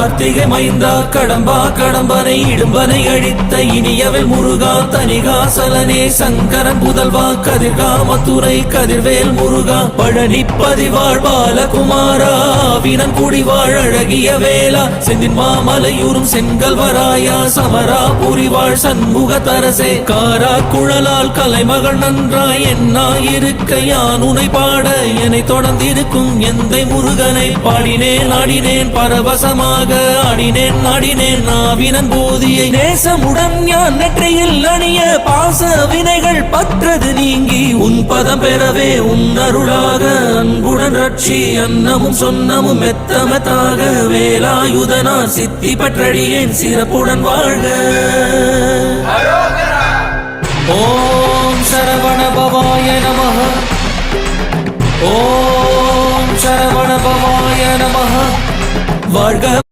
கார்த்திகை மைந்தா கடம்பா கடம்பனை இடும்பனை அழித்த இனியவள் முருகா தனிகாசலனே சங்கரன் புதல்வா கதிர்காமத்துறை கதிர்வேல் முருகா பழனி பதிவாழ் பாலகுமாரா வினன் குடிவாழ் அழகிய வேளா செந்தின் மாமலையூரும் செங்கல்வராயா சமரா புரிவாழ் சண்முக தரசே காரா குழலால் கலைமகள் நன்றாய் என்னாயிருக்க யான் உனை பாட என்னை தொடர்ந்திருக்கும் எந்தை முருகனை பாடினேன் ஆடினேன் பரவசமாக ஆடினேன் நாடினேன் நாவினன் போதியை நேசமுடன் யான் நெற்றியில் அணிய பாச வினைகள் பற்றது நீங்கி உன் பதம் பெறவே உன் அருளாக அன்புடன் ரட்சி அன்னமும் சொன்னமும் மெத்தமத்தாக வேலாயுதனா சித்தி பற்றடியேன் சிறப்புடன் வாழ்க. ஓம் சரவண பவாய நமஹ. ஓம் சரவண பவாய நமஹ. வாழ்க.